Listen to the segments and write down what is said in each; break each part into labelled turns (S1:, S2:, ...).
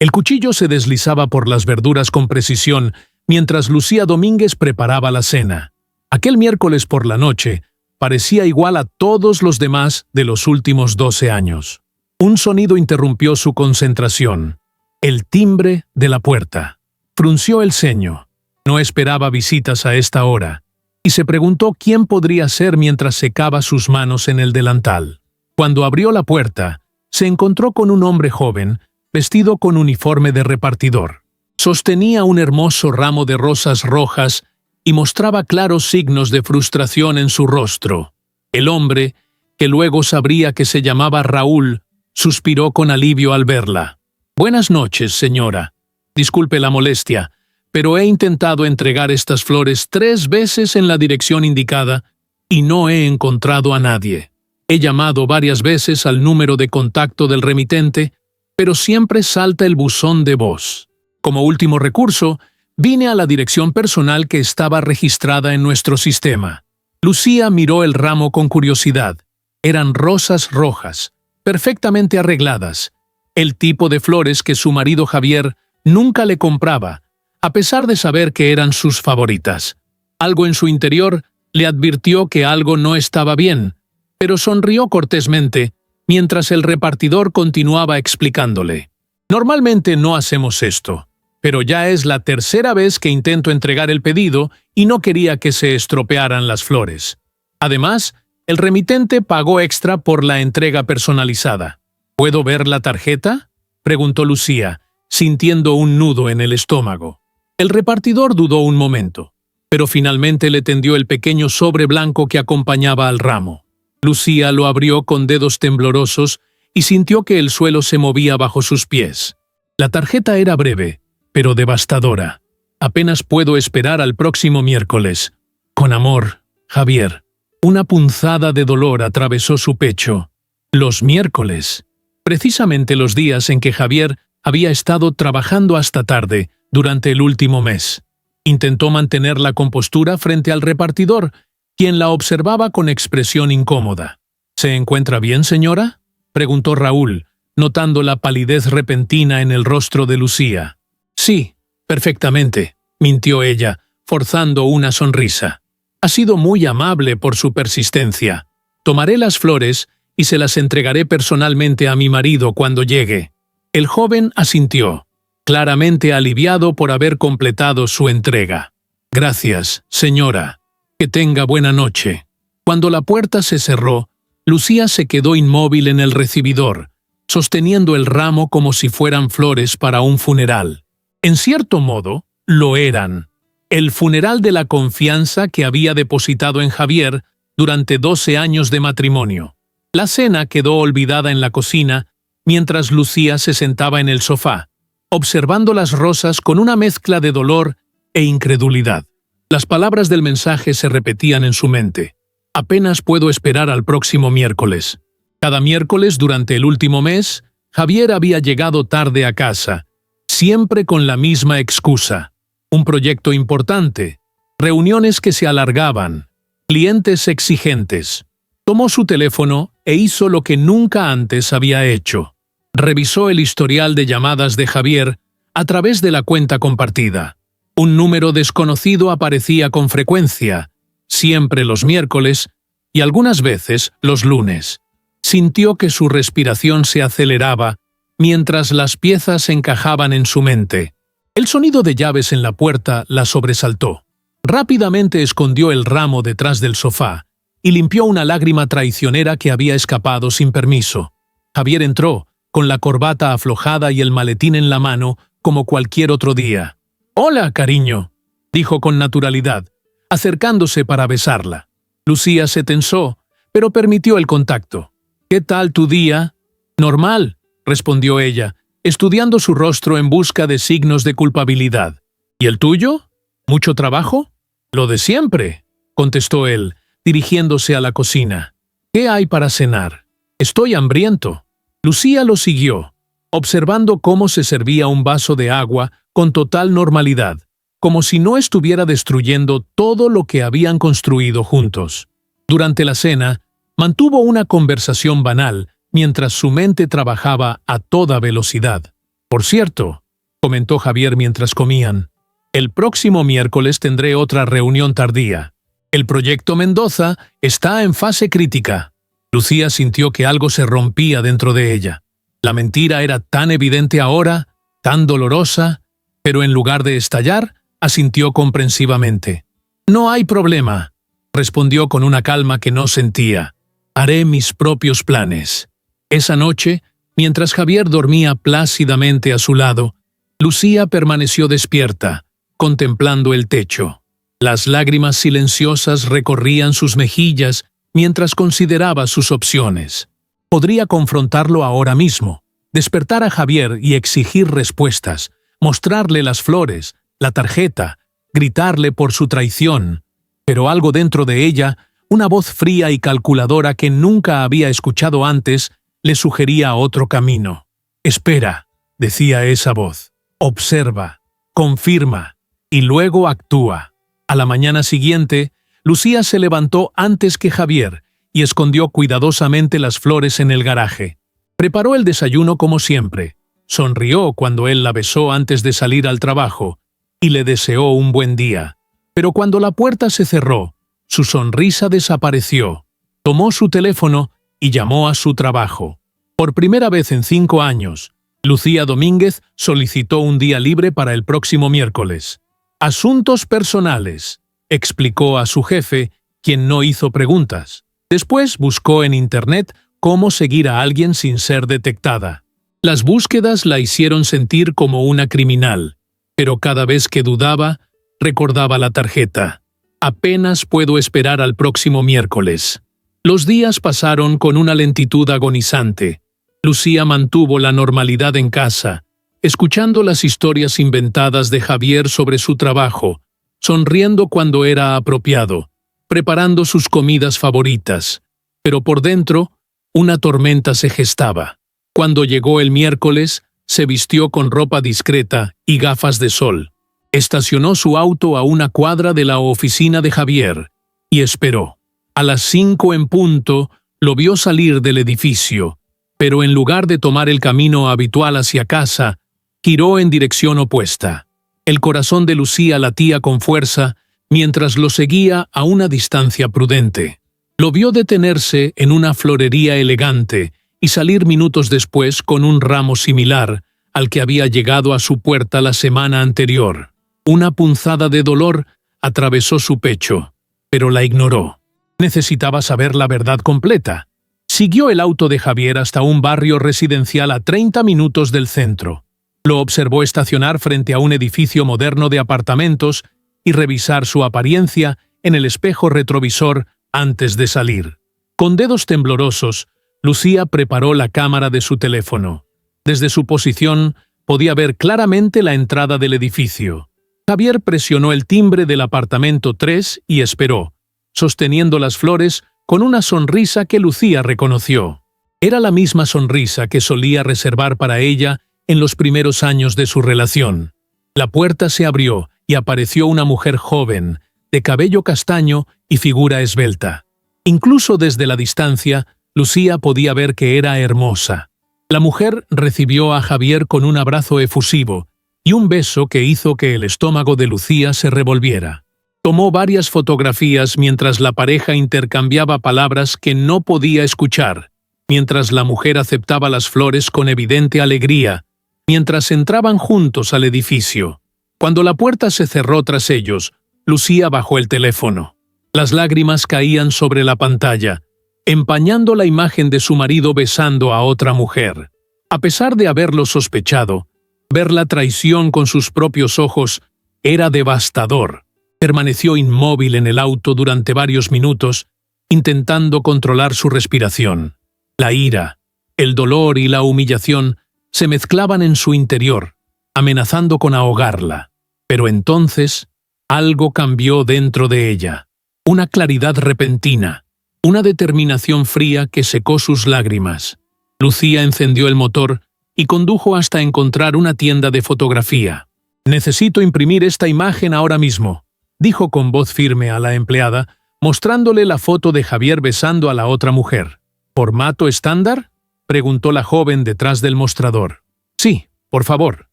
S1: El cuchillo se deslizaba por las verduras con precisión mientras Lucía Domínguez preparaba la cena. Aquel miércoles por la noche parecía igual a todos los demás de los últimos 12 años. Un sonido interrumpió su concentración. El timbre de la puerta. Frunció el ceño. No esperaba visitas a esta hora, y se preguntó quién podría ser mientras secaba sus manos en el delantal. Cuando abrió la puerta, se encontró con un hombre joven, vestido con uniforme de repartidor. Sostenía un hermoso ramo de rosas rojas y mostraba claros signos de frustración en su rostro. El hombre, que luego sabría que se llamaba Raúl, suspiró con alivio al verla. «Buenas noches, señora. Disculpe la molestia, pero he intentado entregar estas flores 3 veces en la dirección indicada y no he encontrado a nadie. He llamado varias veces al número de contacto del remitente, pero siempre salta el buzón de voz. Como último recurso, vine a la dirección personal que estaba registrada en nuestro sistema». Lucía miró el ramo con curiosidad. Eran rosas rojas, perfectamente arregladas, el tipo de flores que su marido Javier nunca le compraba, a pesar de saber que eran sus favoritas. Algo en su interior le advirtió que algo no estaba bien, pero sonrió cortésmente mientras el repartidor continuaba explicándole. «Normalmente no hacemos esto, pero ya es la 3ª vez que intento entregar el pedido y no quería que se estropearan las flores. Además, el remitente pagó extra por la entrega personalizada». «¿Puedo ver la tarjeta?», preguntó Lucía, sintiendo un nudo en el estómago. El repartidor dudó un momento, pero finalmente le tendió el pequeño sobre blanco que acompañaba al ramo. Lucía lo abrió con dedos temblorosos y sintió que el suelo se movía bajo sus pies. La tarjeta era breve, pero devastadora. «Apenas puedo esperar al próximo miércoles. Con amor, Javier». Una punzada de dolor atravesó su pecho. Los miércoles. Precisamente los días en que Javier había estado trabajando hasta tarde durante el último mes. Intentó mantener la compostura frente al repartidor, quien la observaba con expresión incómoda. «¿Se encuentra bien, señora?», preguntó Raúl, notando la palidez repentina en el rostro de Lucía. «Sí, perfectamente», mintió ella, forzando una sonrisa. «Ha sido muy amable por su persistencia. Tomaré las flores y se las entregaré personalmente a mi marido cuando llegue». El joven asintió, claramente aliviado por haber completado su entrega. «Gracias, señora. Que tenga buena noche». Cuando la puerta se cerró, Lucía se quedó inmóvil en el recibidor, sosteniendo el ramo como si fueran flores para un funeral. En cierto modo, lo eran. El funeral de la confianza que había depositado en Javier durante 12 años de matrimonio. La cena quedó olvidada en la cocina, mientras Lucía se sentaba en el sofá, observando las rosas con una mezcla de dolor e incredulidad. Las palabras del mensaje se repetían en su mente. «Apenas puedo esperar al próximo miércoles». Cada miércoles durante el último mes, Javier había llegado tarde a casa, siempre con la misma excusa. Un proyecto importante, reuniones que se alargaban, clientes exigentes. Tomó su teléfono e hizo lo que nunca antes había hecho. Revisó el historial de llamadas de Javier a través de la cuenta compartida. Un número desconocido aparecía con frecuencia, siempre los miércoles y algunas veces los lunes. Sintió que su respiración se aceleraba mientras las piezas encajaban en su mente. El sonido de llaves en la puerta la sobresaltó. Rápidamente escondió el ramo detrás del sofá y limpió una lágrima traicionera que había escapado sin permiso. Javier entró, con la corbata aflojada y el maletín en la mano, como cualquier otro día. «Hola, cariño», dijo con naturalidad, acercándose para besarla. Lucía se tensó, pero permitió el contacto. «¿Qué tal tu día?» «Normal», respondió ella, estudiando su rostro en busca de signos de culpabilidad. «¿Y el tuyo? ¿Mucho trabajo?» «Lo de siempre», contestó él, dirigiéndose a la cocina. «¿Qué hay para cenar? Estoy hambriento». Lucía lo siguió, observando cómo se servía un vaso de agua con total normalidad, como si no estuviera destruyendo todo lo que habían construido juntos. Durante la cena, mantuvo una conversación banal mientras su mente trabajaba a toda velocidad. Por cierto, comentó Javier mientras comían, el próximo miércoles tendré otra reunión tardía. El proyecto Mendoza está en fase crítica. Lucía sintió que algo se rompía dentro de ella. La mentira era tan evidente ahora, tan dolorosa, pero en lugar de estallar, asintió comprensivamente. No hay problema, respondió con una calma que no sentía. Haré mis propios planes. Esa noche, mientras Javier dormía plácidamente a su lado, Lucía permaneció despierta, contemplando el techo. Las lágrimas silenciosas recorrían sus mejillas mientras consideraba sus opciones. Podría confrontarlo ahora mismo, despertar a Javier y exigir respuestas, mostrarle las flores, la tarjeta, gritarle por su traición, pero algo dentro de ella, una voz fría y calculadora que nunca había escuchado antes, le sugería otro camino. Espera, decía esa voz, observa, confirma, y luego actúa. A la mañana siguiente, Lucía se levantó antes que Javier y escondió cuidadosamente las flores en el garaje. Preparó el desayuno como siempre, sonrió cuando él la besó antes de salir al trabajo y le deseó un buen día. Pero cuando la puerta se cerró, su sonrisa desapareció. Tomó su teléfono y llamó a su trabajo. Por primera vez en 5 años, Lucía Domínguez solicitó un día libre para el próximo miércoles. Asuntos personales, explicó a su jefe, quien no hizo preguntas. Después buscó en Internet cómo seguir a alguien sin ser detectada. Las búsquedas la hicieron sentir como una criminal, pero cada vez que dudaba, recordaba la tarjeta. Apenas puedo esperar al próximo miércoles. Los días pasaron con una lentitud agonizante. Lucía mantuvo la normalidad en casa, escuchando las historias inventadas de Javier sobre su trabajo, sonriendo cuando era apropiado, preparando sus comidas favoritas. Pero por dentro, una tormenta se gestaba. Cuando llegó el miércoles, se vistió con ropa discreta y gafas de sol. Estacionó su auto a una cuadra de la oficina de Javier y esperó. A las 5 en punto, lo vio salir del edificio, pero en lugar de tomar el camino habitual hacia casa, giró en dirección opuesta. El corazón de Lucía latía con fuerza mientras lo seguía a una distancia prudente. Lo vio detenerse en una florería elegante y salir minutos después con un ramo similar al que había llegado a su puerta la semana anterior. Una punzada de dolor atravesó su pecho, pero la ignoró. Necesitaba saber la verdad completa. Siguió el auto de Javier hasta un barrio residencial a 30 minutos del centro. Lo observó estacionar frente a un edificio moderno de apartamentos y revisar su apariencia en el espejo retrovisor antes de salir. Con dedos temblorosos, Lucía preparó la cámara de su teléfono. Desde su posición podía ver claramente la entrada del edificio. Javier presionó el timbre del apartamento 3 y esperó, sosteniendo las flores con una sonrisa que Lucía reconoció. Era la misma sonrisa que solía reservar para ella en los primeros años de su relación. La puerta se abrió y apareció una mujer joven, de cabello castaño y figura esbelta. Incluso desde la distancia, Lucía podía ver que era hermosa. La mujer recibió a Javier con un abrazo efusivo y un beso que hizo que el estómago de Lucía se revolviera. Tomó varias fotografías mientras la pareja intercambiaba palabras que no podía escuchar, mientras la mujer aceptaba las flores con evidente alegría, mientras entraban juntos al edificio. Cuando la puerta se cerró tras ellos, Lucía bajó el teléfono. Las lágrimas caían sobre la pantalla, empañando la imagen de su marido besando a otra mujer. A pesar de haberlo sospechado, ver la traición con sus propios ojos era devastador. Permaneció inmóvil en el auto durante varios minutos, intentando controlar su respiración. La ira, el dolor y la humillación se mezclaban en su interior, amenazando con ahogarla. Pero entonces, algo cambió dentro de ella. Una claridad repentina, una determinación fría que secó sus lágrimas. Lucía encendió el motor y condujo hasta encontrar una tienda de fotografía. «Necesito imprimir esta imagen ahora mismo», dijo con voz firme a la empleada, mostrándole la foto de Javier besando a la otra mujer. «¿Formato estándar?», preguntó la joven detrás del mostrador. «Sí», por favor,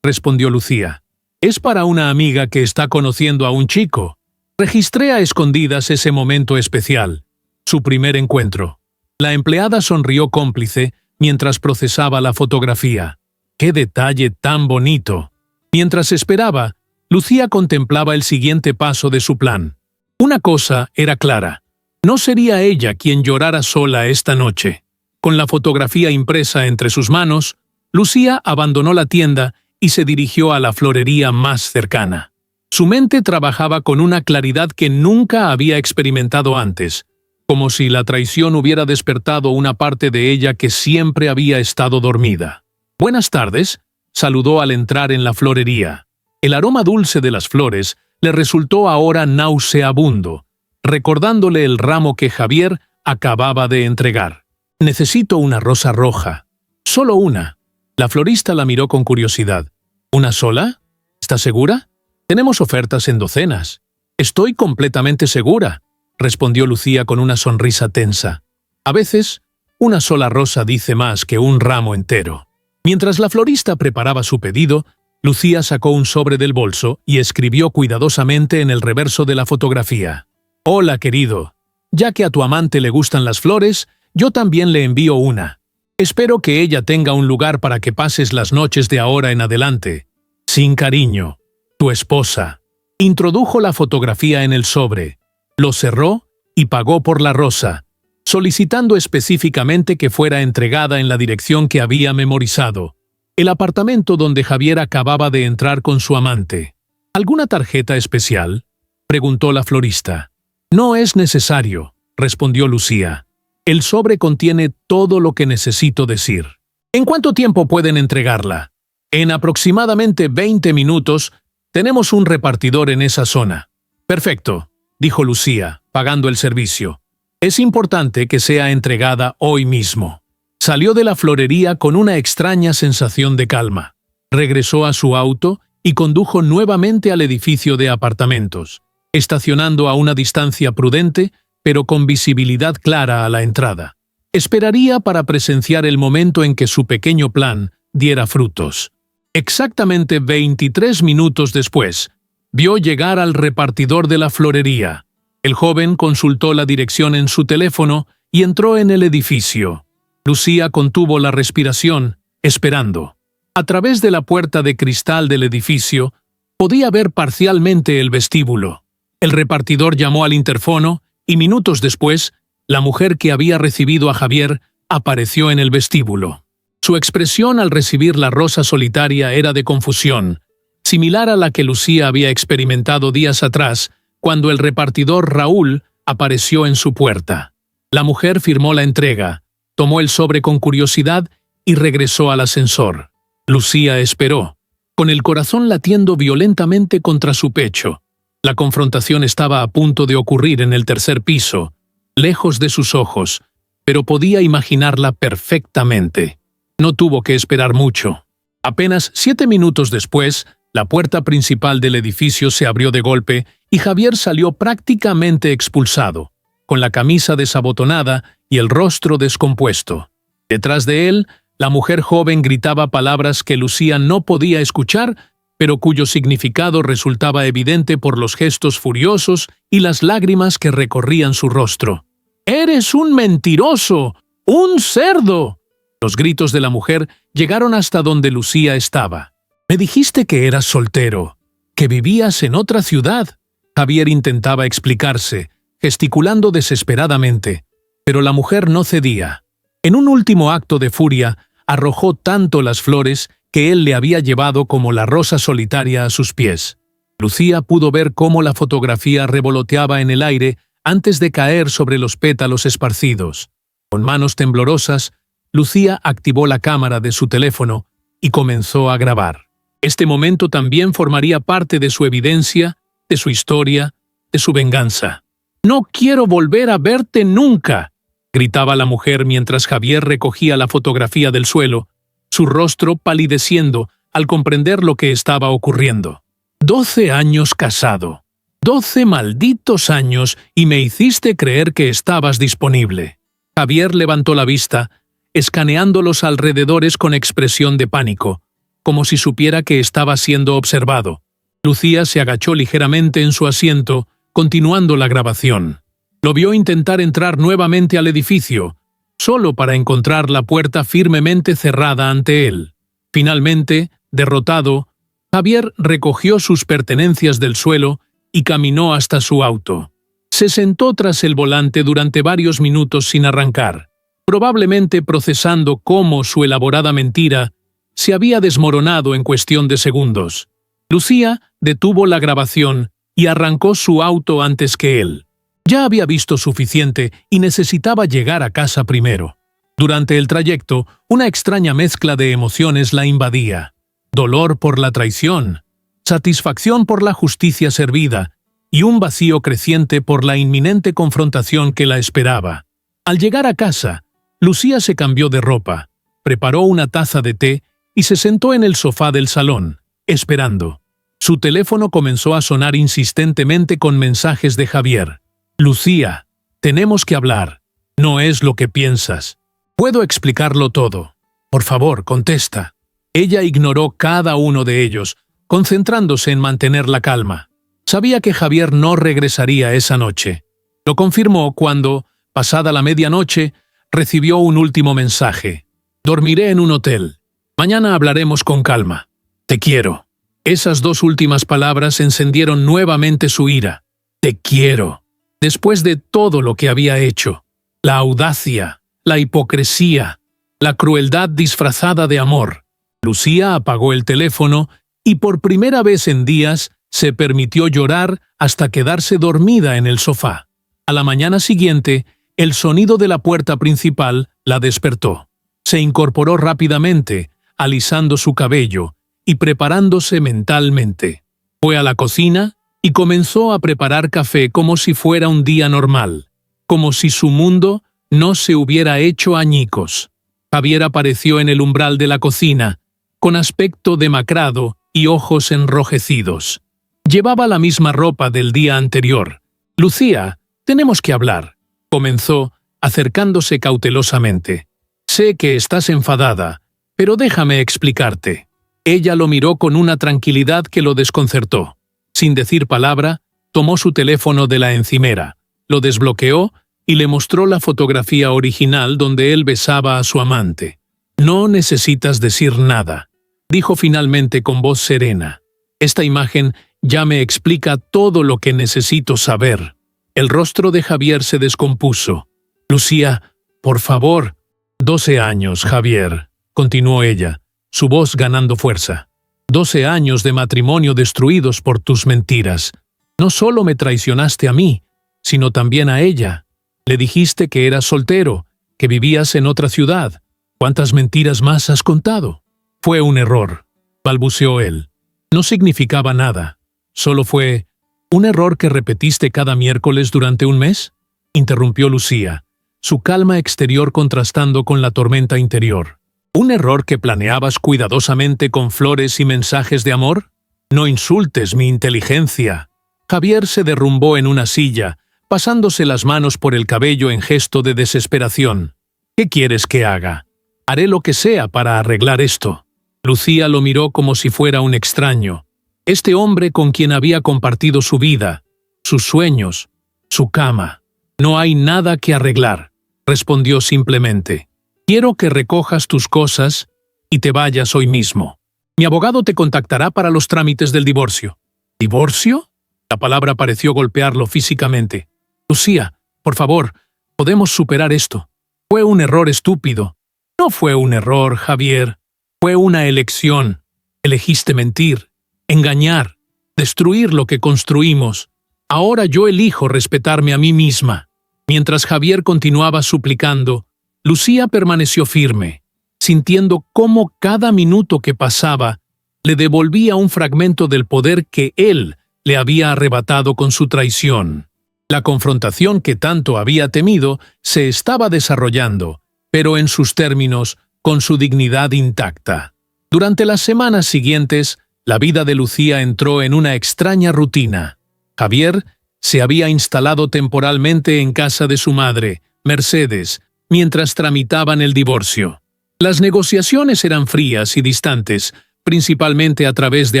S1: respondió Lucía. Es para una amiga que está conociendo a un chico. Registré a escondidas ese momento especial, su primer encuentro. La empleada sonrió cómplice mientras procesaba la fotografía. ¡Qué detalle tan bonito! Mientras esperaba, Lucía contemplaba el siguiente paso de su plan. Una cosa era clara. No sería ella quien llorara sola esta noche. Con la fotografía impresa entre sus manos, Lucía abandonó la tienda y se dirigió a la florería más cercana. Su mente trabajaba con una claridad que nunca había experimentado antes, como si la traición hubiera despertado una parte de ella que siempre había estado dormida. «Buenas tardes», saludó al entrar en la florería. El aroma dulce de las flores le resultó ahora nauseabundo, recordándole el ramo que Javier acababa de entregar. «Necesito una rosa roja. Solo una». La florista la miró con curiosidad. «¿Una sola? ¿Estás segura? Tenemos ofertas en docenas». «Estoy completamente segura», respondió Lucía con una sonrisa tensa. A veces, una sola rosa dice más que un ramo entero. Mientras la florista preparaba su pedido, Lucía sacó un sobre del bolso y escribió cuidadosamente en el reverso de la fotografía. «Hola, querido. Ya que a tu amante le gustan las flores, yo también le envío una. Espero que ella tenga un lugar para que pases las noches de ahora en adelante. Sin cariño, tu esposa». Introdujo la fotografía en el sobre, lo cerró y pagó por la rosa, solicitando específicamente que fuera entregada en la dirección que había memorizado, el apartamento donde Javier acababa de entrar con su amante. «¿Alguna tarjeta especial?», preguntó la florista. «No es necesario», respondió Lucía. «El sobre contiene todo lo que necesito decir». «¿En cuánto tiempo pueden entregarla?» «En aproximadamente 20 minutos. Tenemos un repartidor en esa zona». «Perfecto», dijo Lucía, pagando el servicio. «Es importante que sea entregada hoy mismo». Salió de la florería con una extraña sensación de calma. Regresó a su auto y condujo nuevamente al edificio de apartamentos, estacionando a una distancia prudente, pero con visibilidad clara a la entrada. Esperaría para presenciar el momento en que su pequeño plan diera frutos. Exactamente 23 minutos después, vio llegar al repartidor de la florería. El joven consultó la dirección en su teléfono y entró en el edificio. Lucía contuvo la respiración, esperando. A través de la puerta de cristal del edificio, podía ver parcialmente el vestíbulo. El repartidor llamó al interfono y minutos después, la mujer que había recibido a Javier apareció en el vestíbulo. Su expresión al recibir la rosa solitaria era de confusión, similar a la que Lucía había experimentado días atrás, cuando el repartidor Raúl apareció en su puerta. La mujer firmó la entrega, tomó el sobre con curiosidad y regresó al ascensor. Lucía esperó, con el corazón latiendo violentamente contra su pecho. La confrontación estaba a punto de ocurrir en el tercer piso, lejos de sus ojos, pero podía imaginarla perfectamente. No tuvo que esperar mucho. Apenas 7 minutos después, la puerta principal del edificio se abrió de golpe y Javier salió prácticamente expulsado, con la camisa desabotonada y el rostro descompuesto. Detrás de él, la mujer joven gritaba palabras que Lucía no podía escuchar, pero cuyo significado resultaba evidente por los gestos furiosos y las lágrimas que recorrían su rostro. «¡Eres un mentiroso! ¡Un cerdo!». Los gritos de la mujer llegaron hasta donde Lucía estaba. «Me dijiste que eras soltero, que vivías en otra ciudad». Javier intentaba explicarse, gesticulando desesperadamente, pero la mujer no cedía. En un último acto de furia, arrojó tanto las flores que él le había llevado como la rosa solitaria a sus pies. Lucía pudo ver cómo la fotografía revoloteaba en el aire antes de caer sobre los pétalos esparcidos. Con manos temblorosas, Lucía activó la cámara de su teléfono y comenzó a grabar. Este momento también formaría parte de su evidencia, de su historia, de su venganza. «No quiero volver a verte nunca», gritaba la mujer mientras Javier recogía la fotografía del suelo, su rostro palideciendo al comprender lo que estaba ocurriendo. 12 años casado. 12 malditos años y me hiciste creer que estabas disponible. Javier levantó la vista, escaneando los alrededores con expresión de pánico. como si supiera que estaba siendo observado. Lucía se agachó ligeramente en su asiento, continuando la grabación. Lo vio intentar entrar nuevamente al edificio, solo para encontrar la puerta firmemente cerrada ante él. Finalmente, derrotado, Javier recogió sus pertenencias del suelo y caminó hasta su auto. Se sentó tras el volante durante varios minutos sin arrancar, probablemente procesando cómo su elaborada mentira se había desmoronado en cuestión de segundos. Lucía detuvo la grabación y arrancó su auto antes que él. Ya había visto suficiente y necesitaba llegar a casa primero. Durante el trayecto, una extraña mezcla de emociones la invadía. Dolor por la traición, satisfacción por la justicia servida y un vacío creciente por la inminente confrontación que la esperaba. Al llegar a casa, Lucía se cambió de ropa, preparó una taza de té y se sentó en el sofá del salón, esperando. Su teléfono comenzó a sonar insistentemente con mensajes de Javier. «Lucía, tenemos que hablar. No es lo que piensas. Puedo explicarlo todo. Por favor, contesta». Ella ignoró cada uno de ellos, concentrándose en mantener la calma. Sabía que Javier no regresaría esa noche. Lo confirmó cuando, pasada la medianoche, recibió un último mensaje. «Dormiré en un hotel. Mañana hablaremos con calma. Te quiero». Esas dos últimas palabras encendieron nuevamente su ira. «Te quiero». Después de todo lo que había hecho, la audacia, la hipocresía, la crueldad disfrazada de amor, Lucía apagó el teléfono y por primera vez en días se permitió llorar hasta quedarse dormida en el sofá. A la mañana siguiente, el sonido de la puerta principal la despertó. Se incorporó rápidamente, alisando su cabello y preparándose mentalmente. Fue a la cocina y comenzó a preparar café como si fuera un día normal, como si su mundo no se hubiera hecho añicos. Javier apareció en el umbral de la cocina, con aspecto demacrado y ojos enrojecidos. Llevaba la misma ropa del día anterior. «Lucía, tenemos que hablar», comenzó, acercándose cautelosamente. «Sé que estás enfadada, pero déjame explicarte». Ella lo miró con una tranquilidad que lo desconcertó. Sin decir palabra, tomó su teléfono de la encimera, lo desbloqueó y le mostró la fotografía original donde él besaba a su amante. «No necesitas decir nada», dijo finalmente con voz serena. «Esta imagen ya me explica todo lo que necesito saber». El rostro de Javier se descompuso. «Lucía, por favor». 12 años, Javier», continuó ella, su voz ganando fuerza. 12 años de matrimonio destruidos por tus mentiras. No solo me traicionaste a mí, sino también a ella. Le dijiste que eras soltero, que vivías en otra ciudad. ¿Cuántas mentiras más has contado? Fue un error, balbuceó él. No significaba nada. Solo fue un error que repetiste cada miércoles durante un mes, interrumpió Lucía, su calma exterior contrastando con la tormenta interior. ¿Un error que planeabas cuidadosamente con flores y mensajes de amor? No insultes mi inteligencia. Javier se derrumbó en una silla, pasándose las manos por el cabello en gesto de desesperación. ¿Qué quieres que haga? Haré lo que sea para arreglar esto. Lucía lo miró como si fuera un extraño. Este hombre con quien había compartido su vida, sus sueños, su cama. No hay nada que arreglar, respondió simplemente. Quiero que recojas tus cosas y te vayas hoy mismo. Mi abogado te contactará para los trámites del divorcio. ¿Divorcio? La palabra pareció golpearlo físicamente. Lucía, por favor, podemos superar esto. Fue un error estúpido. No fue un error, Javier. Fue una elección. Elegiste mentir, engañar, destruir lo que construimos. Ahora yo elijo respetarme a mí misma. Mientras Javier continuaba suplicando, Lucía permaneció firme, sintiendo cómo cada minuto que pasaba le devolvía un fragmento del poder que él le había arrebatado con su traición. La confrontación que tanto había temido se estaba desarrollando, pero en sus términos, con su dignidad intacta. Durante las semanas siguientes, la vida de Lucía entró en una extraña rutina. Javier se había instalado temporalmente en casa de su madre, Mercedes, mientras tramitaban el divorcio. Las negociaciones eran frías y distantes, principalmente a través de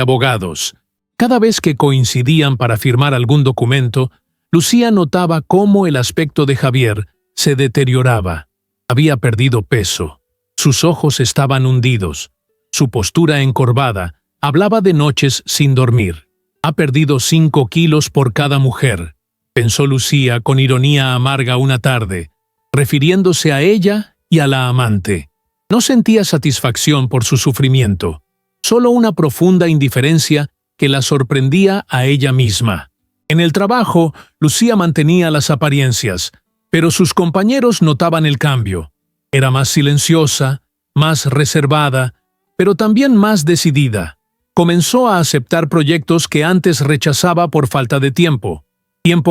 S1: abogados. Cada vez que coincidían para firmar algún documento, Lucía notaba cómo el aspecto de Javier se deterioraba. Había perdido peso. Sus ojos estaban hundidos. Su postura encorvada. Hablaba de noches sin dormir. Ha perdido 5 kilos por cada mujer, pensó Lucía con ironía amarga una tarde, refiriéndose a ella y a la amante. No sentía satisfacción por su sufrimiento, solo una profunda indiferencia que la sorprendía a ella misma. En el trabajo, Lucía mantenía las apariencias, pero sus compañeros notaban el cambio. Era más silenciosa, más reservada, pero también más decidida. Comenzó a aceptar proyectos que antes rechazaba por falta de tiempo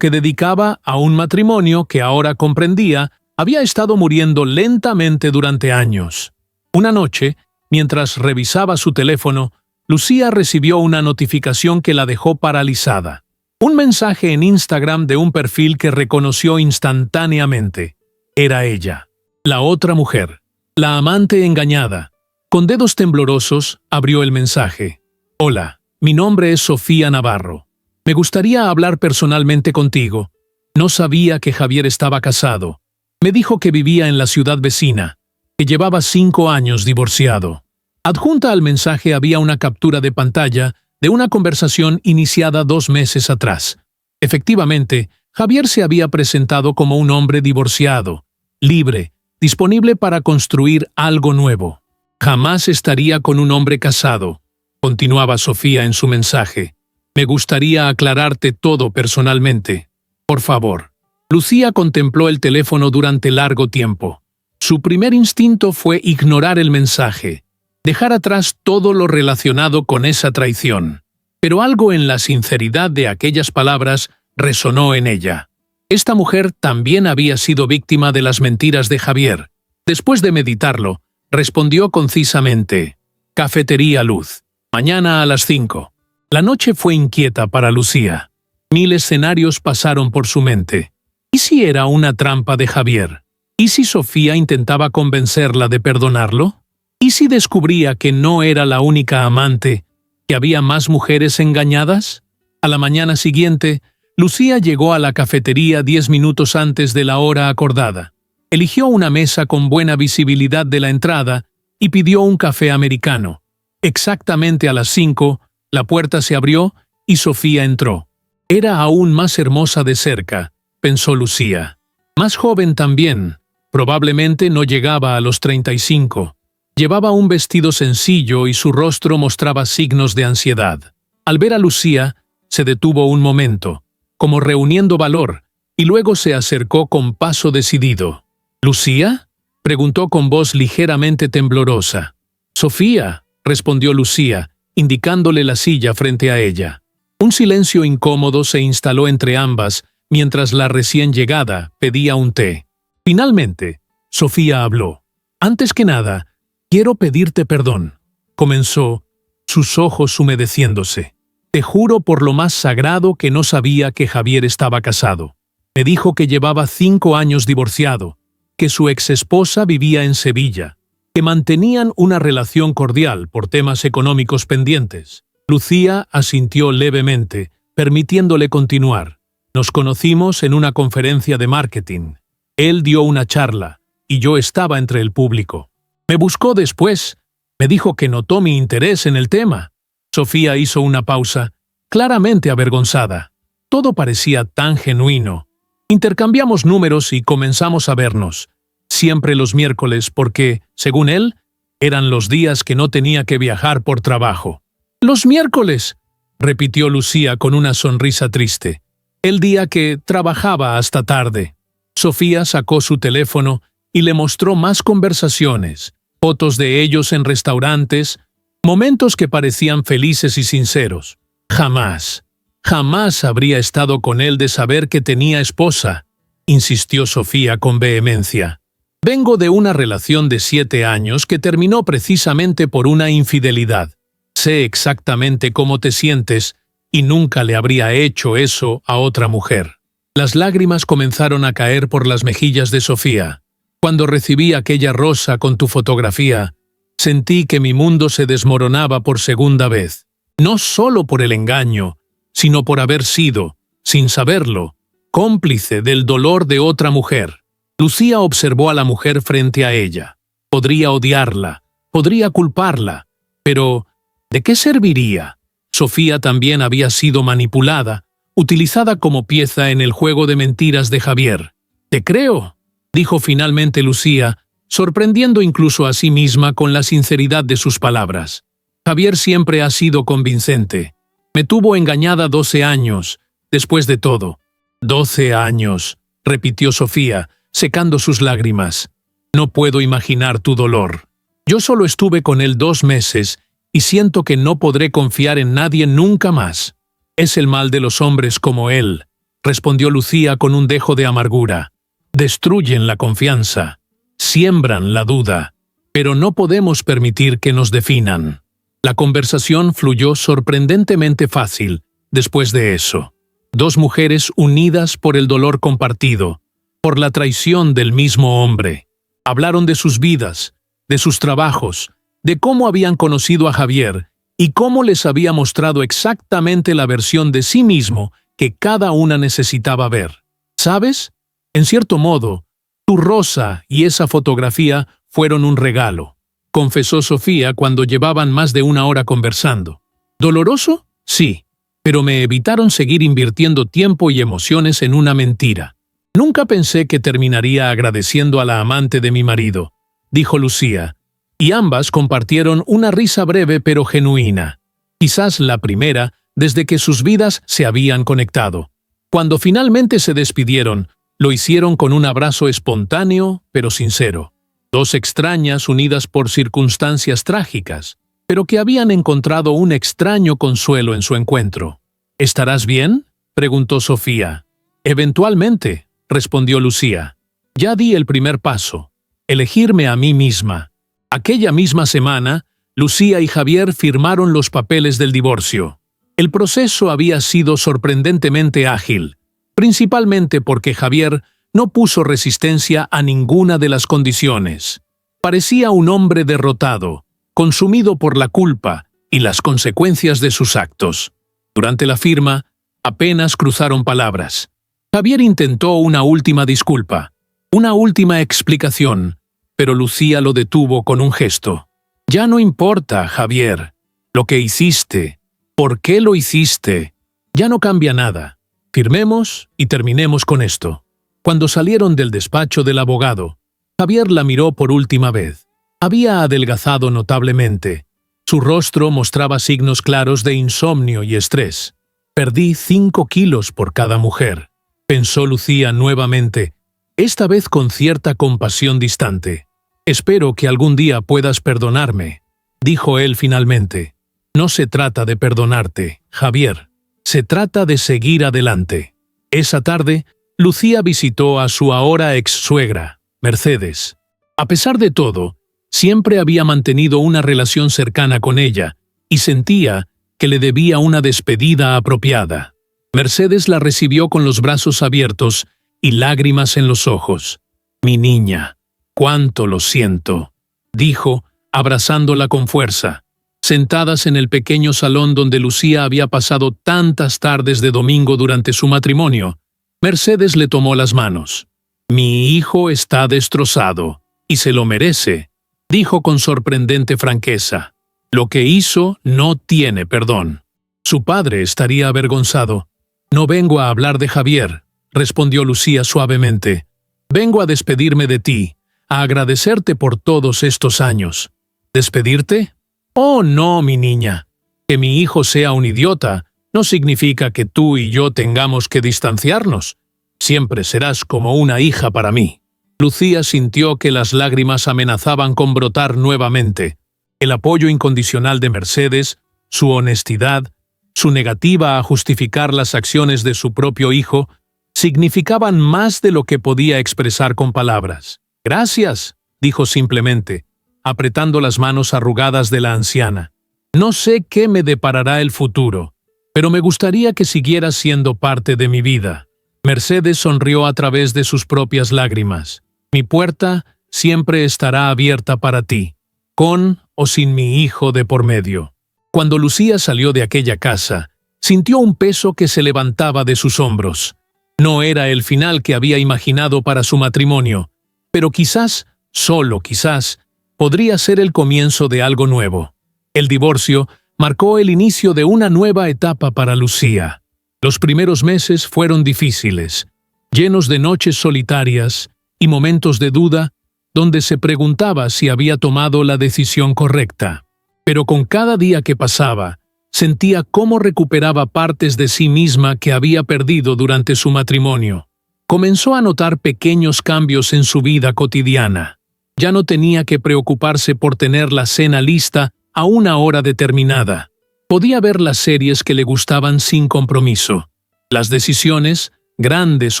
S1: que dedicaba a un matrimonio que ahora comprendía había estado muriendo lentamente durante años. Una noche, mientras revisaba su teléfono, Lucía recibió una notificación que la dejó paralizada. Un mensaje en Instagram de un perfil que reconoció instantáneamente. Era ella, la otra mujer, la amante engañada. Con dedos temblorosos, abrió el mensaje. Hola, mi nombre es Sofía Navarro. Me gustaría hablar personalmente contigo. No sabía que Javier estaba casado. Me dijo que vivía en la ciudad vecina, que llevaba 5 años divorciado. Adjunta al mensaje había una captura de pantalla de una conversación iniciada 2 meses atrás. Efectivamente, Javier se había presentado como un hombre divorciado, libre, disponible para construir algo nuevo. Jamás estaría con un hombre casado, continuaba Sofía en su mensaje. Me gustaría aclararte todo personalmente. Por favor. Lucía contempló el teléfono durante largo tiempo. Su primer instinto fue ignorar el mensaje, dejar atrás todo lo relacionado con esa traición. Pero algo en la sinceridad de aquellas palabras resonó en ella. Esta mujer también había sido víctima de las mentiras de Javier. Después de meditarlo, respondió concisamente: Cafetería Luz, mañana a las 5. La noche fue inquieta para Lucía. 1000 escenarios pasaron por su mente. ¿Y si era una trampa de Javier? ¿Y si Sofía intentaba convencerla de perdonarlo? ¿Y si descubría que no era la única amante, que había más mujeres engañadas? A la mañana siguiente, Lucía llegó a la cafetería 10 minutos antes de la hora acordada. Eligió una mesa con buena visibilidad de la entrada y pidió un café americano. Exactamente a las 5, la puerta se abrió y Sofía entró. Era aún más hermosa de cerca, pensó Lucía. Más joven también, probablemente no llegaba a los 35. Llevaba un vestido sencillo y su rostro mostraba signos de ansiedad. Al ver a Lucía, se detuvo un momento, como reuniendo valor, y luego se acercó con paso decidido. ¿Lucía?, preguntó con voz ligeramente temblorosa. Sofía, respondió Lucía, indicándole la silla frente a ella. Un silencio incómodo se instaló entre ambas mientras la recién llegada pedía un té. Finalmente, Sofía habló. Antes que nada, quiero pedirte perdón, comenzó, sus ojos humedeciéndose. Te juro por lo más sagrado que no sabía que Javier estaba casado. Me dijo que llevaba 5 años divorciado, que su exesposa vivía en Sevilla, que mantenían una relación cordial por temas económicos pendientes. Lucía asintió levemente, permitiéndole continuar. Nos conocimos en una conferencia de marketing. Él dio una charla, y yo estaba entre el público. Me buscó después. Me dijo que notó mi interés en el tema. Sofía hizo una pausa, claramente avergonzada. Todo parecía tan genuino. Intercambiamos números y comenzamos a vernos. Siempre los miércoles porque, según él, eran los días que no tenía que viajar por trabajo. «Los miércoles», repitió Lucía con una sonrisa triste. «El día que trabajaba hasta tarde». Sofía sacó su teléfono y le mostró más conversaciones, fotos de ellos en restaurantes, momentos que parecían felices y sinceros. Jamás habría estado con él de saber que tenía esposa, insistió Sofía con vehemencia. Vengo de una relación de 7 años que terminó precisamente por una infidelidad. Sé exactamente cómo te sientes y nunca le habría hecho eso a otra mujer. Las lágrimas comenzaron a caer por las mejillas de Sofía. Cuando recibí aquella rosa con tu fotografía, Sentí que mi mundo se desmoronaba por segunda vez, no solo por el engaño, sino por haber sido, sin saberlo, cómplice del dolor de otra mujer. Lucía observó a la mujer frente a ella. Podría odiarla, podría culparla, pero ¿de qué serviría? Sofía también había sido manipulada, utilizada como pieza en el juego de mentiras de Javier. «Te creo», dijo finalmente Lucía, sorprendiendo incluso a sí misma con la sinceridad de sus palabras. «Javier siempre ha sido convincente. Me tuvo engañada 12 años, después de todo». «12 años», repitió Sofía, secando sus lágrimas. «No puedo imaginar tu dolor. Yo solo estuve con él 2 meses y siento que no podré confiar en nadie nunca más». «Es el mal de los hombres como él», respondió Lucía con un dejo de amargura. «Destruyen la confianza, siembran la duda, pero no podemos permitir que nos definan». La conversación fluyó sorprendentemente fácil después de eso. 2 mujeres unidas por el dolor compartido, por la traición del mismo hombre. Hablaron de sus vidas, de sus trabajos, de cómo habían conocido a Javier y cómo les había mostrado exactamente la versión de sí mismo que cada una necesitaba ver. ¿Sabes? En cierto modo, tu rosa y esa fotografía fueron un regalo, confesó Sofía cuando llevaban más de 1 hora conversando. ¿Doloroso? Sí, pero me evitaron seguir invirtiendo tiempo y emociones en una mentira. Nunca pensé que terminaría agradeciendo a la amante de mi marido, dijo Lucía, y ambas compartieron una risa breve pero genuina, quizás la primera desde que sus vidas se habían conectado. Cuando finalmente se despidieron, lo hicieron con un abrazo espontáneo pero sincero. 2 extrañas unidas por circunstancias trágicas, pero que habían encontrado un extraño consuelo en su encuentro. ¿Estarás bien?, preguntó Sofía. «Eventualmente», respondió Lucía. «Ya di el primer paso, elegirme a mí misma». Aquella misma semana, Lucía y Javier firmaron los papeles del divorcio. El proceso había sido sorprendentemente ágil, principalmente porque Javier no puso resistencia a ninguna de las condiciones. Parecía un hombre derrotado, consumido por la culpa y las consecuencias de sus actos. Durante la firma, apenas cruzaron palabras. Javier intentó una última disculpa, una última explicación, pero Lucía lo detuvo con un gesto. «Ya no importa, Javier, lo que hiciste, por qué lo hiciste, ya no cambia nada. Firmemos y terminemos con esto». Cuando salieron del despacho del abogado, Javier la miró por última vez. Había adelgazado notablemente. Su rostro mostraba signos claros de insomnio y estrés. «Perdí 5 kilos por cada mujer», pensó Lucía nuevamente, esta vez con cierta compasión distante. «Espero que algún día puedas perdonarme», dijo él finalmente. «No se trata de perdonarte, Javier. Se trata de seguir adelante». Esa tarde, Lucía visitó a su ahora ex-suegra, Mercedes. A pesar de todo, siempre había mantenido una relación cercana con ella y sentía que le debía una despedida apropiada. Mercedes la recibió con los brazos abiertos y lágrimas en los ojos. «Mi niña, cuánto lo siento», dijo, abrazándola con fuerza. Sentadas en el pequeño salón donde Lucía había pasado tantas tardes de domingo durante su matrimonio, Mercedes le tomó las manos. «Mi hijo está destrozado, y se lo merece», dijo con sorprendente franqueza. «Lo que hizo no tiene perdón. Su padre estaría avergonzado». «No vengo a hablar de Javier», respondió Lucía suavemente. «Vengo a despedirme de ti, a agradecerte por todos estos años». «¿Despedirte? Oh, no, mi niña. Que mi hijo sea un idiota no significa que tú y yo tengamos que distanciarnos. Siempre serás como una hija para mí». Lucía sintió que las lágrimas amenazaban con brotar nuevamente. El apoyo incondicional de Mercedes, su honestidad, su negativa a justificar las acciones de su propio hijo, significaban más de lo que podía expresar con palabras. «Gracias», dijo simplemente, apretando las manos arrugadas de la anciana. «No sé qué me deparará el futuro, pero me gustaría que siguieras siendo parte de mi vida». Mercedes sonrió a través de sus propias lágrimas. «Mi puerta siempre estará abierta para ti, con o sin mi hijo de por medio. Cuando Lucía salió de aquella casa, sintió un peso que se levantaba de sus hombros. No era el final que había imaginado para su matrimonio, pero quizás, solo quizás, podría ser el comienzo de algo nuevo. El divorcio marcó el inicio de una nueva etapa para Lucía. Los primeros meses fueron difíciles, llenos de noches solitarias y momentos de duda donde se preguntaba si había tomado la decisión correcta. Pero con cada día que pasaba, sentía cómo recuperaba partes de sí misma que había perdido durante su matrimonio. Comenzó a notar pequeños cambios en su vida cotidiana. Ya no tenía que preocuparse por tener la cena lista a una hora determinada. Podía ver las series que le gustaban sin compromiso. Las decisiones, grandes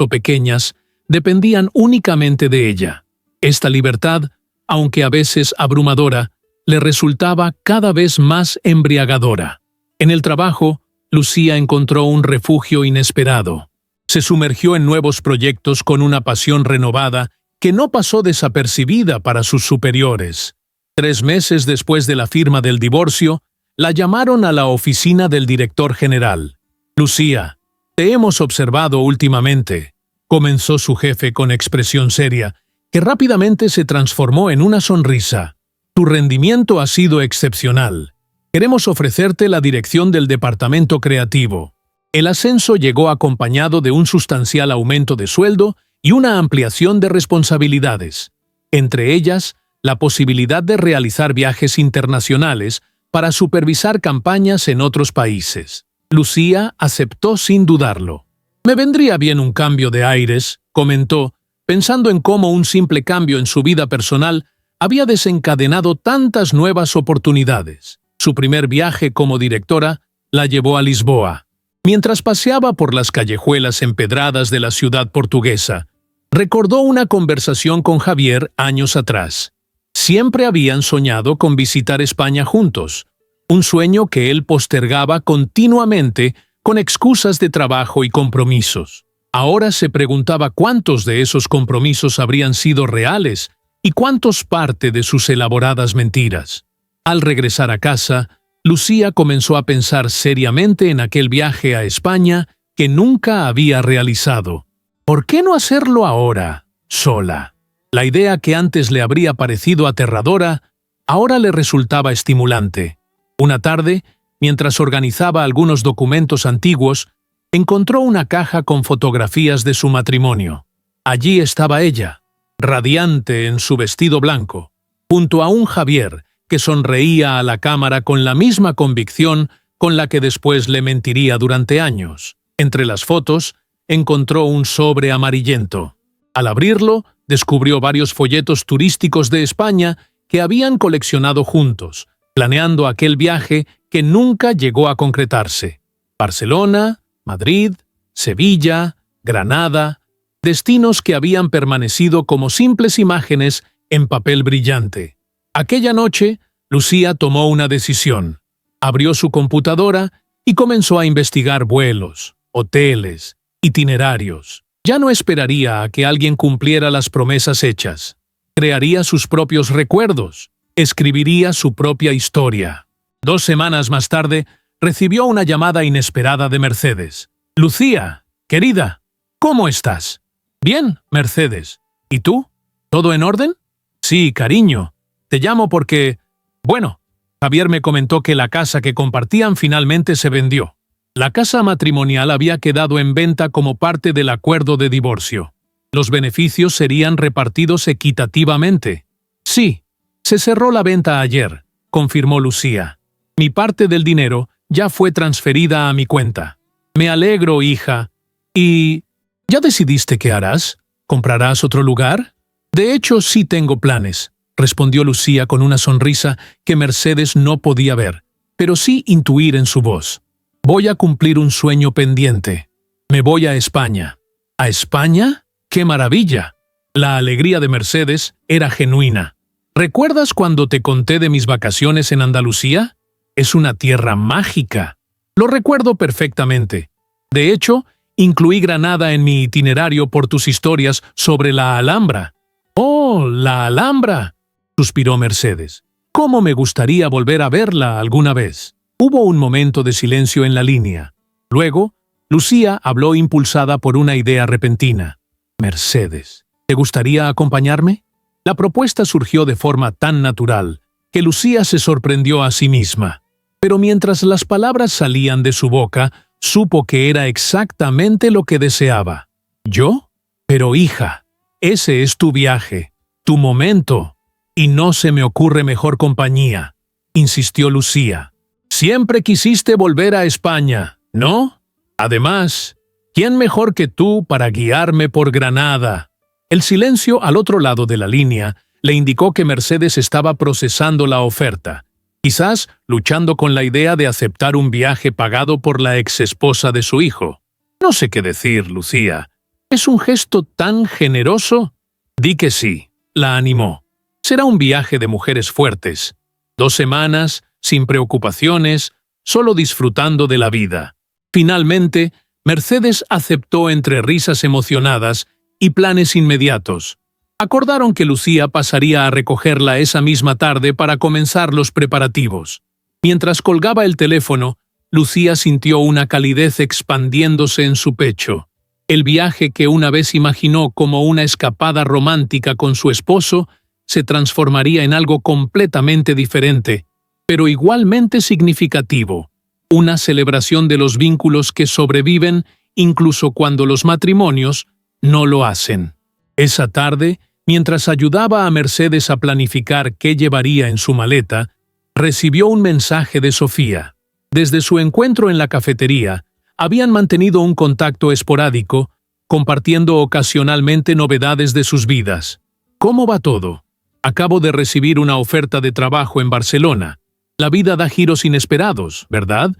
S1: o pequeñas, dependían únicamente de ella. Esta libertad, aunque a veces abrumadora, le resultaba cada vez más embriagadora. En el trabajo, Lucía encontró un refugio inesperado. Se sumergió en nuevos proyectos con una pasión renovada que no pasó desapercibida para sus superiores. 3 meses después de la firma del divorcio, la llamaron a la oficina del director general. «Lucía, te hemos observado últimamente», comenzó su jefe con expresión seria, que rápidamente se transformó en una sonrisa. «Tu rendimiento ha sido excepcional. Queremos ofrecerte la dirección del departamento creativo». El ascenso llegó acompañado de un sustancial aumento de sueldo y una ampliación de responsabilidades, entre ellas la posibilidad de realizar viajes internacionales para supervisar campañas en otros países. Lucía aceptó sin dudarlo. «Me vendría bien un cambio de aires», comentó, pensando en cómo un simple cambio en su vida personal había desencadenado tantas nuevas oportunidades. Su primer viaje como directora la llevó a Lisboa. Mientras paseaba por las callejuelas empedradas de la ciudad portuguesa, recordó una conversación con Javier años atrás. Siempre habían soñado con visitar España juntos, un sueño que él postergaba continuamente con excusas de trabajo y compromisos. Ahora se preguntaba cuántos de esos compromisos habrían sido reales y cuántos parte de sus elaboradas mentiras. Al regresar a casa, Lucía comenzó a pensar seriamente en aquel viaje a España que nunca había realizado. ¿Por qué no hacerlo ahora, sola? La idea que antes le habría parecido aterradora, ahora le resultaba estimulante. Una tarde, mientras organizaba algunos documentos antiguos, encontró una caja con fotografías de su matrimonio. Allí estaba ella, radiante en su vestido blanco, junto a un Javier que sonreía a la cámara con la misma convicción con la que después le mentiría durante años. Entre las fotos, encontró un sobre amarillento. Al abrirlo, descubrió varios folletos turísticos de España que habían coleccionado juntos, planeando aquel viaje que nunca llegó a concretarse. Barcelona, Madrid, Sevilla, Granada, destinos que habían permanecido como simples imágenes en papel brillante. Aquella noche, Lucía tomó una decisión. Abrió su computadora y comenzó a investigar vuelos, hoteles, itinerarios. Ya no esperaría a que alguien cumpliera las promesas hechas. Crearía sus propios recuerdos. Escribiría su propia historia. 2 semanas más tarde, recibió una llamada inesperada de Mercedes. «Lucía, querida, ¿cómo estás?» «Bien, Mercedes. ¿Y tú? ¿Todo en orden?» «Sí, cariño. Te llamo porque... Bueno, Javier me comentó que la casa que compartían finalmente se vendió. La casa matrimonial había quedado en venta como parte del acuerdo de divorcio. Los beneficios serían repartidos equitativamente». «Sí, se cerró la venta ayer», confirmó Lucía. «Mi parte del dinero ya fue transferida a mi cuenta». «Me alegro, hija. ¿Y ya decidiste qué harás? ¿Comprarás otro lugar?» «De hecho, sí tengo planes», respondió Lucía con una sonrisa que Mercedes no podía ver, pero sí intuir en su voz. «Voy a cumplir un sueño pendiente. Me voy a España». «¿A España? ¡Qué maravilla!». La alegría de Mercedes era genuina. «¿Recuerdas cuando te conté de mis vacaciones en Andalucía? Es una tierra mágica». «Lo recuerdo perfectamente. De hecho, incluí Granada en mi itinerario por tus historias sobre la Alhambra». «¡Oh, la Alhambra!», suspiró Mercedes. ¿Cómo me gustaría volver a verla alguna vez? Hubo un momento de silencio en la línea. Luego, Lucía habló impulsada por una idea repentina. Mercedes, ¿te gustaría acompañarme? La propuesta surgió de forma tan natural que Lucía se sorprendió a sí misma. Pero mientras las palabras salían de su boca, supo que era exactamente lo que deseaba. ¿Yo? Pero hija, ese es tu viaje, tu momento, y no se me ocurre mejor compañía, insistió Lucía. Siempre quisiste volver a España, ¿no? Además, ¿quién mejor que tú para guiarme por Granada? El silencio al otro lado de la línea le indicó que Mercedes estaba procesando la oferta, quizás luchando con la idea de aceptar un viaje pagado por la exesposa de su hijo. No sé qué decir, Lucía. ¿Es un gesto tan generoso? Di que sí, la animó. Será un viaje de mujeres fuertes. 2 semanas, sin preocupaciones, solo disfrutando de la vida. Finalmente, Mercedes aceptó entre risas emocionadas y planes inmediatos. Acordaron que Lucía pasaría a recogerla esa misma tarde para comenzar los preparativos. Mientras colgaba el teléfono, Lucía sintió una calidez expandiéndose en su pecho. El viaje que una vez imaginó como una escapada romántica con su esposo se transformaría en algo completamente diferente, pero igualmente significativo. Una celebración de los vínculos que sobreviven incluso cuando los matrimonios no lo hacen. Esa tarde, mientras ayudaba a Mercedes a planificar qué llevaría en su maleta, recibió un mensaje de Sofía. Desde su encuentro en la cafetería, habían mantenido un contacto esporádico, compartiendo ocasionalmente novedades de sus vidas. ¿Cómo va todo? Acabo de recibir una oferta de trabajo en Barcelona. La vida da giros inesperados, ¿verdad?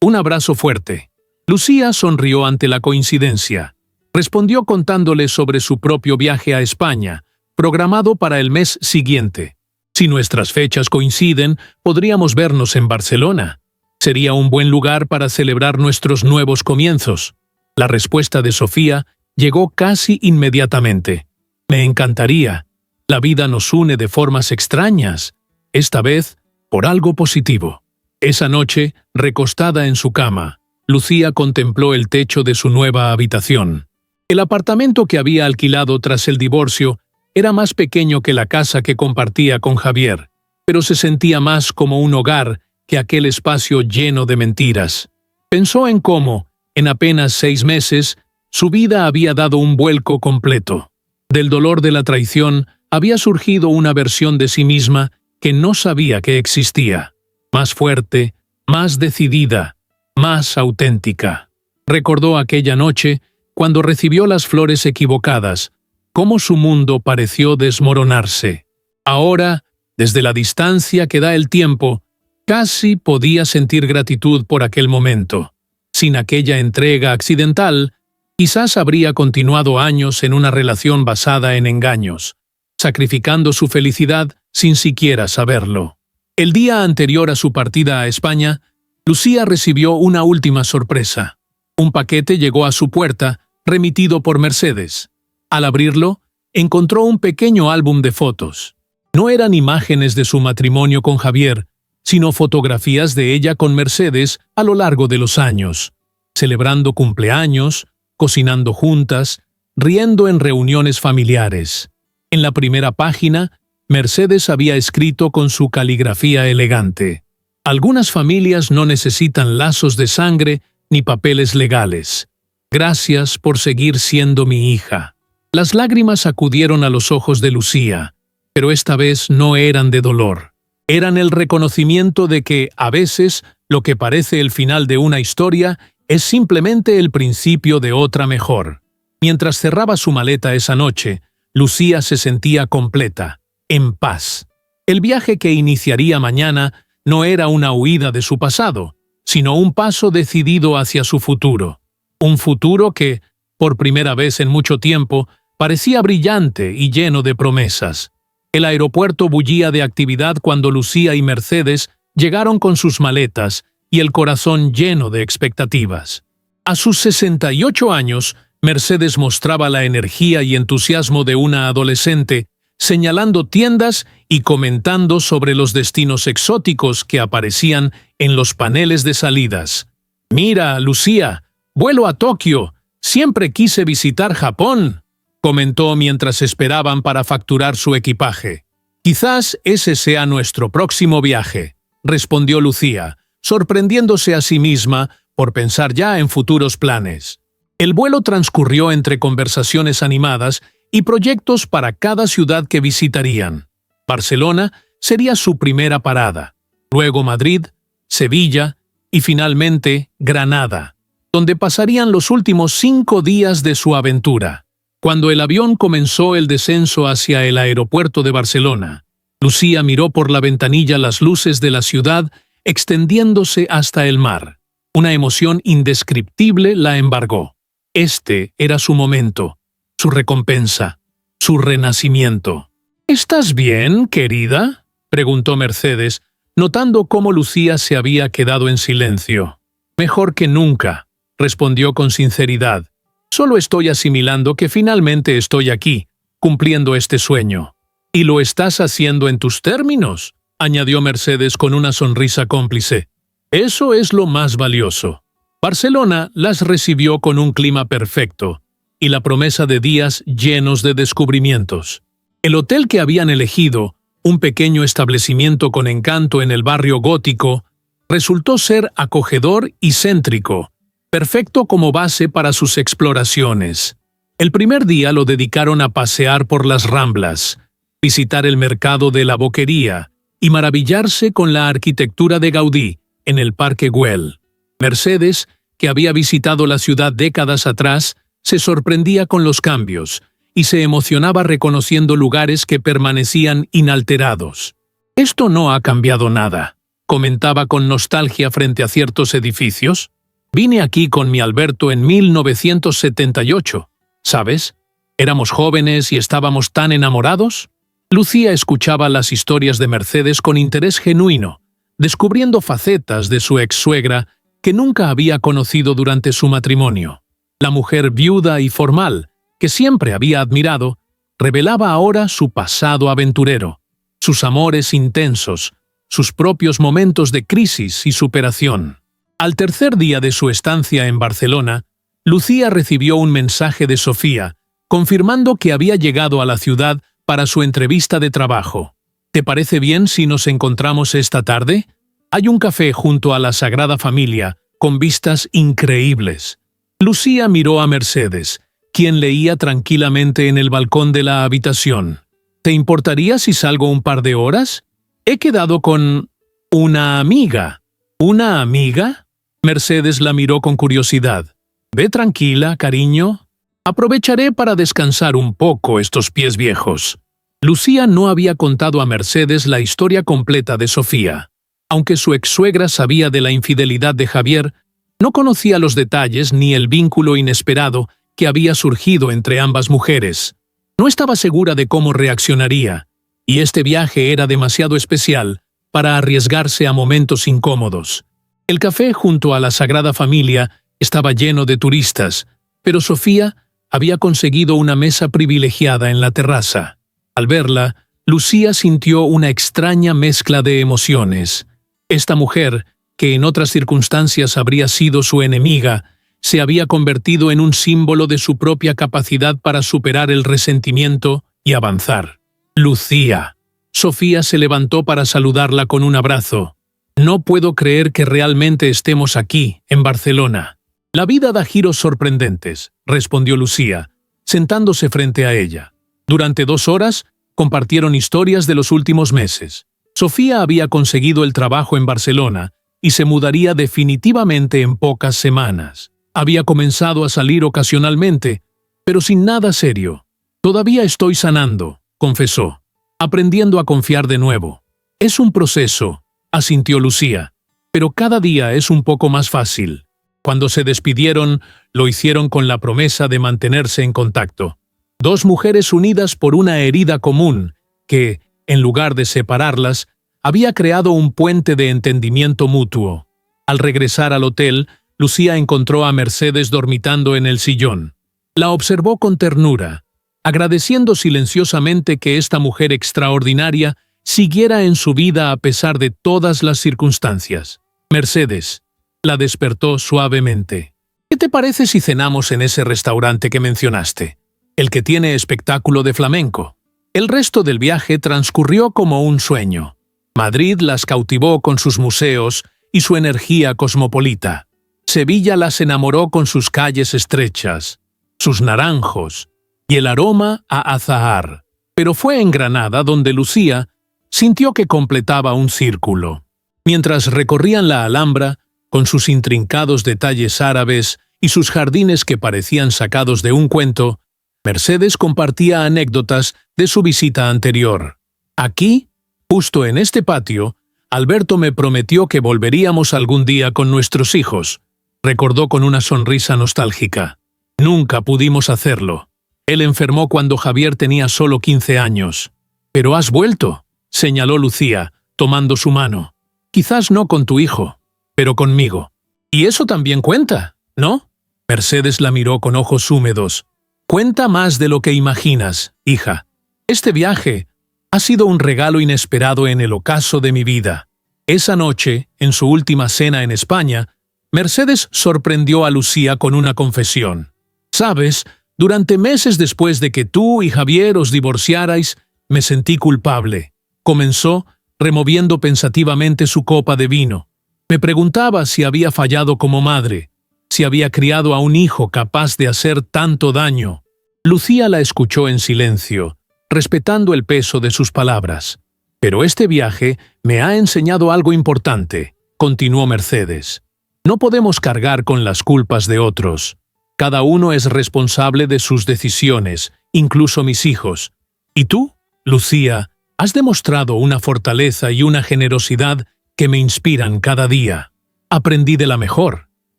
S1: Un abrazo fuerte. Lucía sonrió ante la coincidencia. Respondió contándole sobre su propio viaje a España, programado para el mes siguiente. Si nuestras fechas coinciden, podríamos vernos en Barcelona. Sería un buen lugar para celebrar nuestros nuevos comienzos. La respuesta de Sofía llegó casi inmediatamente. Me encantaría. La vida nos une de formas extrañas, esta vez por algo positivo. Esa noche, recostada en su cama, Lucía contempló el techo de su nueva habitación. El apartamento que había alquilado tras el divorcio era más pequeño que la casa que compartía con Javier, pero se sentía más como un hogar que aquel espacio lleno de mentiras. Pensó en cómo, en apenas 6 meses, su vida había dado un vuelco completo. Del dolor de la traición había surgido una versión de sí misma que no sabía que existía. Más fuerte, más decidida, más auténtica. Recordó aquella noche, cuando recibió las flores equivocadas, cómo su mundo pareció desmoronarse. Ahora, desde la distancia que da el tiempo, casi podía sentir gratitud por aquel momento. Sin aquella entrega accidental, quizás habría continuado años en una relación basada en engaños, sacrificando su felicidad sin siquiera saberlo. El día anterior a su partida a España, Lucía recibió una última sorpresa. Un paquete llegó a su puerta, remitido por Mercedes. Al abrirlo, encontró un pequeño álbum de fotos. No eran imágenes de su matrimonio con Javier, sino fotografías de ella con Mercedes a lo largo de los años, celebrando cumpleaños, cocinando juntas, riendo en reuniones familiares. En la primera página, Mercedes había escrito con su caligrafía elegante: algunas familias no necesitan lazos de sangre ni papeles legales. Gracias por seguir siendo mi hija. Las lágrimas acudieron a los ojos de Lucía, pero esta vez no eran de dolor. Eran el reconocimiento de que, a veces, lo que parece el final de una historia es simplemente el principio de otra mejor. Mientras cerraba su maleta esa noche, Lucía se sentía completa, en paz. El viaje que iniciaría mañana no era una huida de su pasado, sino un paso decidido hacia su futuro. Un futuro que, por primera vez en mucho tiempo, parecía brillante y lleno de promesas. El aeropuerto bullía de actividad cuando Lucía y Mercedes llegaron con sus maletas y el corazón lleno de expectativas. A sus 68 años, Mercedes mostraba la energía y entusiasmo de una adolescente, señalando tiendas y comentando sobre los destinos exóticos que aparecían en los paneles de salidas. «Mira, Lucía, vuelo a Tokio. Siempre quise visitar Japón», comentó mientras esperaban para facturar su equipaje. «Quizás ese sea nuestro próximo viaje», respondió Lucía, sorprendiéndose a sí misma por pensar ya en futuros planes. El vuelo transcurrió entre conversaciones animadas y proyectos para cada ciudad que visitarían. Barcelona sería su primera parada, luego Madrid, Sevilla y finalmente Granada, donde pasarían los últimos 5 días de su aventura. Cuando el avión comenzó el descenso hacia el aeropuerto de Barcelona, Lucía miró por la ventanilla las luces de la ciudad extendiéndose hasta el mar. Una emoción indescriptible la embargó. Este era su momento, su recompensa, su renacimiento. «¿Estás bien, querida?», preguntó Mercedes, notando cómo Lucía se había quedado en silencio. «Mejor que nunca», respondió con sinceridad. «Solo estoy asimilando que finalmente estoy aquí, cumpliendo este sueño». «¿Y lo estás haciendo en tus términos?», añadió Mercedes con una sonrisa cómplice. «Eso es lo más valioso». Barcelona las recibió con un clima perfecto y la promesa de días llenos de descubrimientos. El hotel que habían elegido, un pequeño establecimiento con encanto en el barrio gótico, resultó ser acogedor y céntrico, perfecto como base para sus exploraciones. El primer día lo dedicaron a pasear por las Ramblas, visitar el mercado de la Boquería y maravillarse con la arquitectura de Gaudí en el Parque Güell. Mercedes, que había visitado la ciudad décadas atrás, se sorprendía con los cambios y se emocionaba reconociendo lugares que permanecían inalterados. «Esto no ha cambiado nada», comentaba con nostalgia frente a ciertos edificios. «Vine aquí con mi Alberto en 1978, ¿sabes? Éramos jóvenes y estábamos tan enamorados». Lucía escuchaba las historias de Mercedes con interés genuino, descubriendo facetas de su ex-suegra que nunca había conocido durante su matrimonio. La mujer viuda y formal, que siempre había admirado, revelaba ahora su pasado aventurero, sus amores intensos, sus propios momentos de crisis y superación. Al tercer día de su estancia en Barcelona, Lucía recibió un mensaje de Sofía, confirmando que había llegado a la ciudad para su entrevista de trabajo. «¿Te parece bien si nos encontramos esta tarde? Hay un café junto a la Sagrada Familia, con vistas increíbles». Lucía miró a Mercedes, quien leía tranquilamente en el balcón de la habitación. «¿Te importaría si salgo un par de horas? He quedado con una amiga». «¿Una amiga?». Mercedes la miró con curiosidad. «Ve tranquila, cariño. Aprovecharé para descansar un poco estos pies viejos». Lucía no había contado a Mercedes la historia completa de Sofía. Aunque su ex-suegra sabía de la infidelidad de Javier, no conocía los detalles ni el vínculo inesperado que había surgido entre ambas mujeres. No estaba segura de cómo reaccionaría, y este viaje era demasiado especial para arriesgarse a momentos incómodos. El café junto a la Sagrada Familia estaba lleno de turistas, pero Sofía había conseguido una mesa privilegiada en la terraza. Al verla, Lucía sintió una extraña mezcla de emociones. Esta mujer, que en otras circunstancias habría sido su enemiga, se había convertido en un símbolo de su propia capacidad para superar el resentimiento y avanzar. «Lucía». Sofía se levantó para saludarla con un abrazo. «No puedo creer que realmente estemos aquí, en Barcelona». «La vida da giros sorprendentes», respondió Lucía, sentándose frente a ella. Durante 2 horas, compartieron historias de los últimos meses. Sofía había conseguido el trabajo en Barcelona y se mudaría definitivamente en pocas semanas. Había comenzado a salir ocasionalmente, pero sin nada serio. «Todavía estoy sanando», confesó, aprendiendo a confiar de nuevo. «Es un proceso», asintió Lucía, «pero cada día es un poco más fácil». Cuando se despidieron, lo hicieron con la promesa de mantenerse en contacto. 2 mujeres unidas por una herida común que, en lugar de separarlas, había creado un puente de entendimiento mutuo. Al regresar al hotel, Lucía encontró a Mercedes dormitando en el sillón. La observó con ternura. agradeciendo silenciosamente que esta mujer extraordinaria siguiera en su vida a pesar de todas las circunstancias. Mercedes la despertó suavemente. ¿Qué te parece si cenamos en ese restaurante que mencionaste? El que tiene espectáculo de flamenco. El resto del viaje transcurrió como un sueño. Madrid las cautivó con sus museos y su energía cosmopolita. Sevilla las enamoró con sus calles estrechas, sus naranjos y el aroma a azahar. Pero fue en Granada donde Lucía sintió que completaba un círculo. Mientras recorrían la Alhambra, con sus intrincados detalles árabes y sus jardines que parecían sacados de un cuento, Mercedes compartía anécdotas de su visita anterior. Aquí, justo en este patio, Alberto me prometió que volveríamos algún día con nuestros hijos, recordó con una sonrisa nostálgica. Nunca pudimos hacerlo. Él enfermó cuando Javier tenía solo 15 años. Pero has vuelto, señaló Lucía, tomando su mano. Quizás no con tu hijo, pero conmigo. Y eso también cuenta, ¿no? Mercedes la miró con ojos húmedos. Cuenta más de lo que imaginas, hija. Este viaje ha sido un regalo inesperado en el ocaso de mi vida. Esa noche, en su última cena en España, Mercedes sorprendió a Lucía con una confesión. «Sabes, durante meses después de que tú y Javier os divorciarais, me sentí culpable», comenzó, removiendo pensativamente su copa de vino. Me preguntaba si había fallado como madre, si había criado a un hijo capaz de hacer tanto daño. Lucía la escuchó en silencio, respetando el peso de sus palabras. «Pero este viaje me ha enseñado algo importante», continuó Mercedes. «No podemos cargar con las culpas de otros. Cada uno es responsable de sus decisiones, incluso mis hijos. Y tú, Lucía, has demostrado una fortaleza y una generosidad que me inspiran cada día». «Aprendí de la mejor»,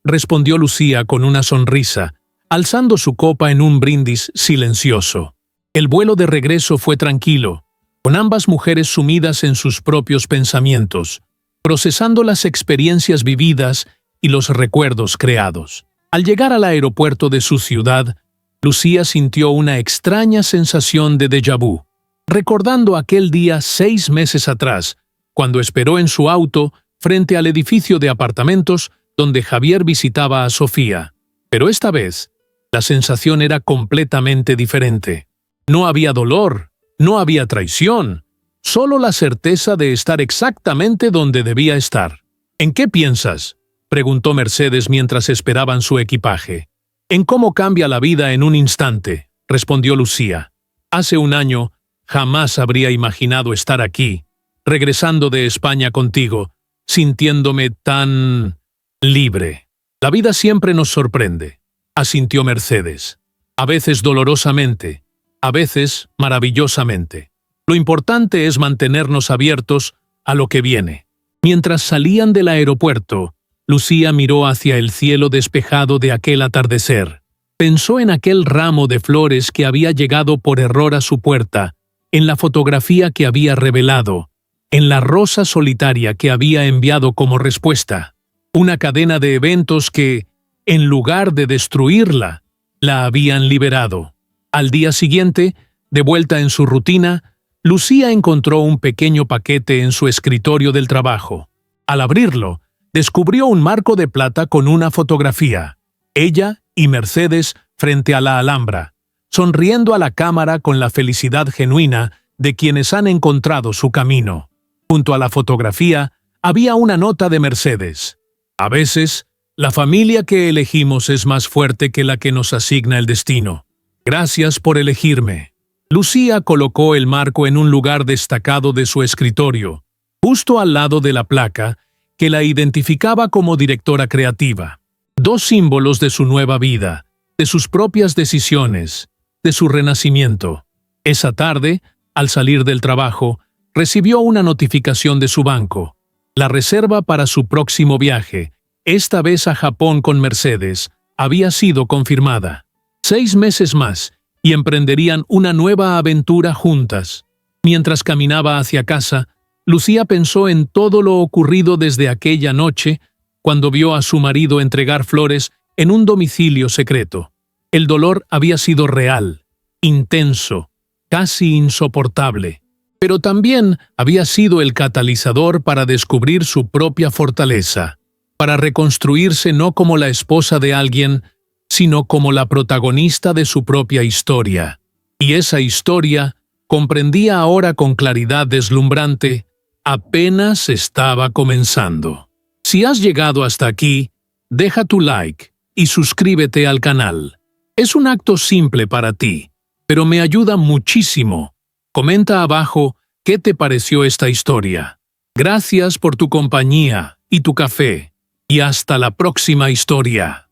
S1: respondió Lucía con una sonrisa, alzando su copa en un brindis silencioso. El vuelo de regreso fue tranquilo, con ambas mujeres sumidas en sus propios pensamientos, procesando las experiencias vividas y los recuerdos creados. Al llegar al aeropuerto de su ciudad, Lucía sintió una extraña sensación de déjà vu, recordando aquel día 6 meses atrás, cuando esperó en su auto frente al edificio de apartamentos donde Javier visitaba a Sofía. Pero esta vez, la sensación era completamente diferente. No había dolor, no había traición, solo la certeza de estar exactamente donde debía estar. «¿En qué piensas?», preguntó Mercedes mientras esperaban su equipaje. «En cómo cambia la vida en un instante», respondió Lucía. «Hace un año jamás habría imaginado estar aquí, regresando de España contigo, sintiéndome tan libre. La vida siempre nos sorprende», asintió Mercedes. «A veces dolorosamente, a veces maravillosamente. Lo importante es mantenernos abiertos a lo que viene». Mientras salían del aeropuerto, Lucía miró hacia el cielo despejado de aquel atardecer. Pensó en aquel ramo de flores que había llegado por error a su puerta, en la fotografía que había revelado, en la rosa solitaria que había enviado como respuesta. Una cadena de eventos que, en lugar de destruirla, la habían liberado. Al día siguiente, de vuelta en su rutina, Lucía encontró un pequeño paquete en su escritorio del trabajo. Al abrirlo, descubrió un marco de plata con una fotografía. Ella y Mercedes frente a la Alhambra, sonriendo a la cámara con la felicidad genuina de quienes han encontrado su camino. Junto a la fotografía había una nota de Mercedes. «A veces, la familia que elegimos es más fuerte que la que nos asigna el destino. Gracias por elegirme». Lucía colocó el marco en un lugar destacado de su escritorio, justo al lado de la placa que la identificaba como directora creativa. 2 símbolos de su nueva vida, de sus propias decisiones, de su renacimiento. Esa tarde, al salir del trabajo, recibió una notificación de su banco. La reserva para su próximo viaje, esta vez a Japón con Mercedes, había sido confirmada. 6 meses más, y emprenderían una nueva aventura juntas. Mientras caminaba hacia casa, Lucía pensó en todo lo ocurrido desde aquella noche, cuando vio a su marido entregar flores en un domicilio secreto. El dolor había sido real, intenso, casi insoportable. Pero también había sido el catalizador para descubrir su propia fortaleza, para reconstruirse no como la esposa de alguien, sino como la protagonista de su propia historia. Y esa historia, comprendía ahora con claridad deslumbrante, apenas estaba comenzando. Si has llegado hasta aquí, deja tu like y suscríbete al canal. Es un acto simple para ti, pero me ayuda muchísimo. Comenta abajo qué te pareció esta historia. Gracias por tu compañía y tu café. Y hasta la próxima historia.